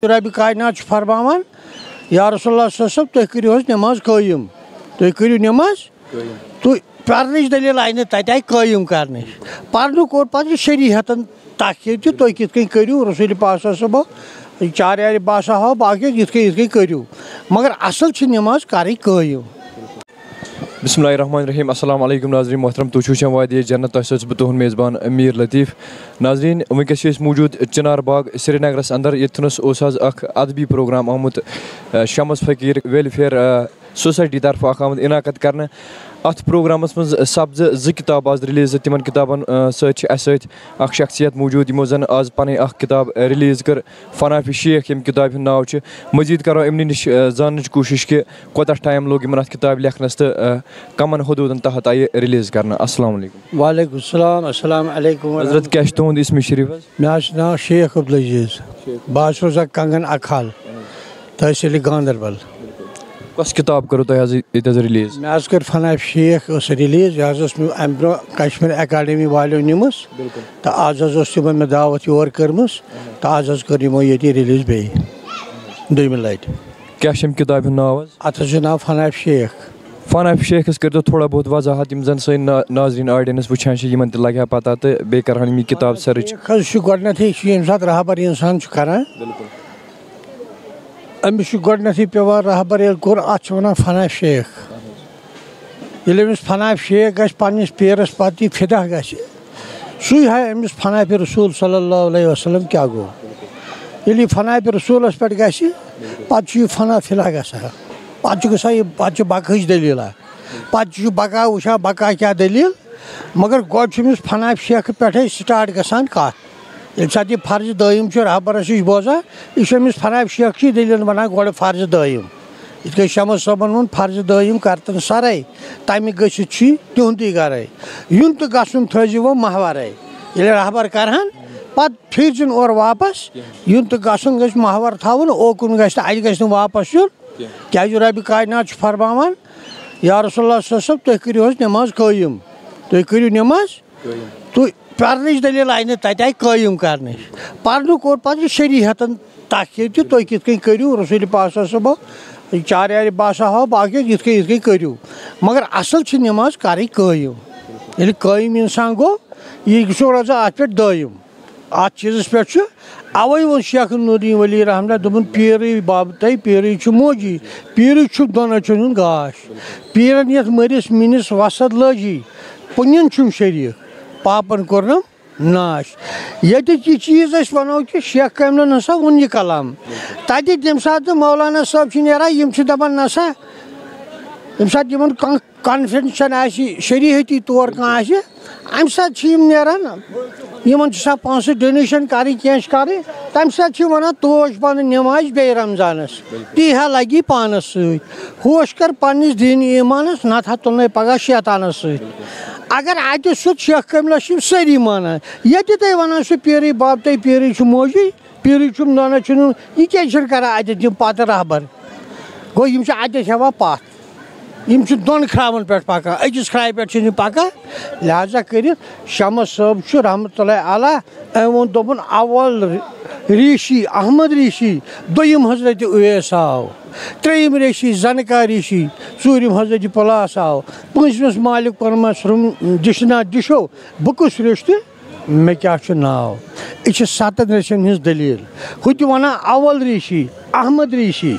Rabbi kainat farmavan Ya Resulullah sallallahu aleyhi ve sellem namaz kıyım. Tuh kırıyor namaz. Tuh parniş delil aynı tatay kıyım karniş. Parnu kor pati şeriatın takiyeti tuh kitken kırıyor Resulü Pak sallallahu aleyhi चार यारी बासा हो बाकी जिसके करियो मगर असल छ नमाज कारी कहियो बिस्मिल्लाहिर्रहमानिर्रहीम अस्सलाम वालेकुम नाज़रीन मोहतरम तो छुछम वादी जन्नत तस बतहन मेज़बान अमीर लतीफ़ नाज़रीन वनकस मौजूद चिनार बाग श्रीनगरस अंदर यथनस अदबी प्रोग्राम आमुत शमस फ़कीर वेलफेयर सोसाइटी तरफ आमुत इनाकत करने अत प्रोग्रामस मज सब्ज ज किताब आज रिलीज तिम किताबन सत शख्सियत मौजूद यमो जन आज पन किताब रिलीज कर फनाफि शेख यम किताब नाव मजीद करो अमन नश जान कोशिश कि कोता टाइम लोग इन किताब लेखनस तो कमन हदूदन तहत आई रिलीज करना अस्सलाम वालेकुम वालेकुम सलाम अस्सलाम वालेकुम हजरत क्या तुंद इसम शरीफ मे नाव शेख अब्दुल अजीज बास रोजा कंगन अखाल तहसील गांधरबल कस किताब करो तुम रिलीज मे कर फनाफ शेख रिलीज यह अम ब्रो कश्मीर अकाडमी वालों निमस तो आज तिम मे दावत योर कर्मस तो आज कर ये रिलीज बे दोम लट क्या किताब नाव अत नाव फनाफ शेख फनाफ शेखस कर थोड़ा बहुत वजाहत जन सी नाजरीन ऑडियंस वुचान तह पता तो बे कर किताब सर्च गोडनथ ये रहबर इंसान करान अमिस गोडनथ पेवान रहबर कोर अत वन फनाफ शेख ये फनाफ शेख गस पन्निस पेरस पति फिदा गस सुई हाय अमिस फनाफ रसूल सल्लल्लाहु अलैहि वसल्लम क्या गो ये फनाफ रसूलस पे गस पे फना फिला गसा पे बकच दलील पे बका वुचा बका क्या दलील मगर गोमिस फनाफ शेख पे स्टार्ट गसान कत ये फर्ज दम रहबरस नश बोजान यह फनाफ शेख की दलील वन गो फर्ज दम ये शमस सबन वो फर्ज दम करतन सर तमें गि तुंदी गर यून तो गसन थो महवर ये रहबर करान पे फिरन और वापस यून तो गसन गि महवर थवन ओकुन गि वापस यून क्या रबि कायनात फरमावान या रसूलुल्लाह सल्लल्लाहु अलैहि वसल्लम तुह करियो नमाज कयम तुह करियो नमाज तुह पर्निश दलील आई तय कयम कर पर्न कोर पे शरीहतन ताकि तुह कित करियो रसूल पाक सल्लल्लाहु अलैहि वसल्लम चार यारी बासा हो बाकी जित करियो मगर असल छ नमाज कर कयम ये कयम इंसान गो यह रोजा अत पे दम अत चीज़ पे अवे वो शेख नूरी वली रहमत दोपन पीर बाबत पीर मोजी पीर दोन चुन गाश पीरन ये मरिस मिनिस वसद लजी पुन शरीक पापन कोरनम नाश ये चीज़ वनो कि शेख कामन नसा वोन यह कलाम तत तम सात मौलाना साहब नान दपान नसा यम सात कन्फेंशन शरीहती तौर कह अम सात नान इन पांच डोनेशन कर तम सात वन तोश पन नमाज बे रमजानस ती लगी पानस होश कर पन्निस दीन ईमानस नत तुल पगह शैतानस अगर अत शेख कमल सारी माना ये तुम वन सह पीर बाबत पीर मोजी पीर दोन चुन यह क्या कर अत पत रहबर गो अत हेवान पथ यम दोन खरावन पे पकान अकिस खराय पे पकान लिहाजा कर शमस साहब रहमतुल्लाह अलैह वो दोपन अवल ऋषि अहमद ऋषि दोम हजरत उवैस आव त्रेम ऋषि जनका ऋषि चूरम हजरत पलास आव पंचमस मालिक परमस दिशना दिशो बह कुस रिश्त मे क्या नाव यह 7 ऋषियन हज दलील हु वन अवल ऋषि अहमद ऋषि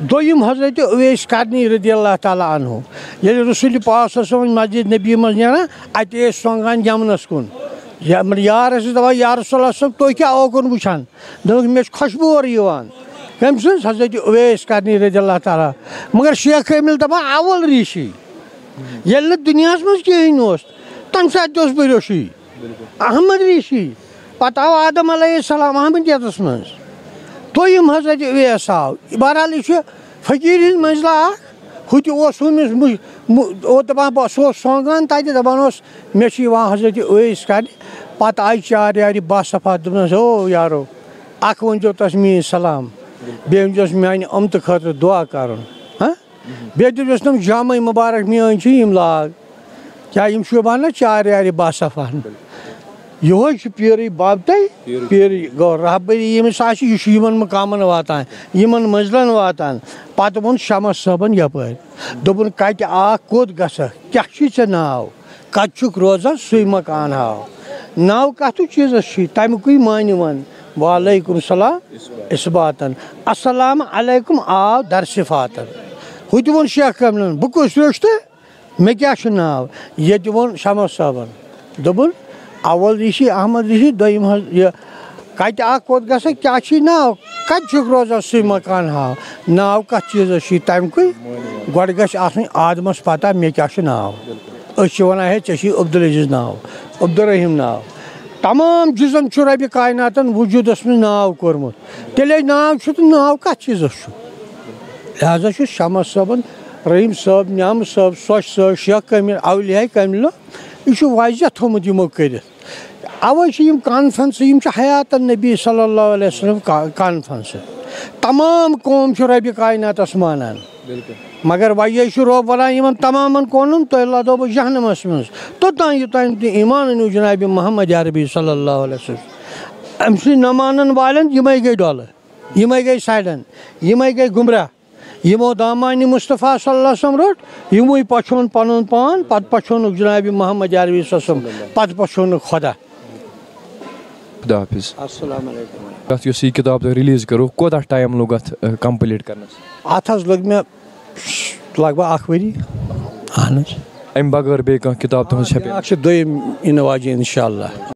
दोम हजरत उवैस करनी रदी अल्लाह ताला अन्हु ये रसूल पाक मस्जिद नबी मज नान अत सोंगान यमनस कुन यार दपान या रसूलुल्लाह सब तुह क्या ओकुन वुचान दोक मे खुशबू और कम हजरत उवैस करनी रदी अल्लाह ताला मगर शेख कामिल दपान अवल ऋषि ये दुनिया मज कहें तम सात बह ऋषि अहमद ऋषि पत आव आदम अलैहिस्सलाम अहमदियतस मज दोम हजरत उवैस आव बहरहाल यह फकीर हज मंजिला हु दपान सह सोंगान तत दपान मे हजरत उवैस कर पत आई 4 यारी बासफा दोपनस ओ यारो अख वन तस मीन सलाम बे वन मान अमत खतर दुआ कर बे दस नम जाम मुबारक मीन लाग क्या शुबान 4 यारी बासफा यह पीर बाबते पीर गो रहबरी यमिस यमन मकामन वातान यमन मंजिलन वातान पत वो शमस सबन यपर दोपन कत आ कोत गस क्या ऐ नाव कत रोजान सु मकान हाव नाव कत चीज़ तमुक मान वन वालेकुम सलाम इसबातन अस्सलाम अलैकुम आव दर सिफातन हु वो शेख कमलन बह कुस रोश्त मे क्या नाव ये वो शमस सबन दोपन अवल ऋषि अहमद ऋषि दोम कत कोत गस क्या नाव कत रोजान सु मकान हाव नाव कत चीज़ तमुक गोड़ गस आदमस पता मे क्या नाव वन है चे अब्दुल अजीज नाव अब्दुल रहीम नाव तमाम चीज़न रब कायनातन वजूदस में नाव कोरमुत तेल नाव तो नाव कत चीज़ लिहाजा शमस सबन रहीम साहब न्याम साहब सोच साहब शेख कमिल अवलिया कमिल यह वाजिया थोमुत यमो कर अवे कॉन्फ्रेंस हयात नबी सल्लल्लाहु अलैहि वसल्लम कॉन्फ्रेंस तमाम कौम रब कायनातस मानान मगर वह रोब वन तमाम कौन तुम लदो बह जहनमस मज तोतान योतान ईमान नु जनाब मोहम्मद अरबी सल्लल्लाहु अलैहि वसल्लम अम न मानन वालन यमे गई डोल यमे गई साइडन यमे गई गुमराह यमो दामानी मुस्तफ़ा सल्लल्लाहु अलैहि वसल्लम रोट यमो पछोन पन पान पत पछोन जनाब मोहम्मद अरबी वसल्लम पत पछोन खुदा खुदा हाफिज अस्सलाम वालेकुम कत यह किताब रिलीज करो कोता टाइम लोग अत कंप्लीट करनस अत लग मे लगभग 1 वरी अम बगैर बे किताब तुम दोम इन वाजिन इंशाअल्लाह।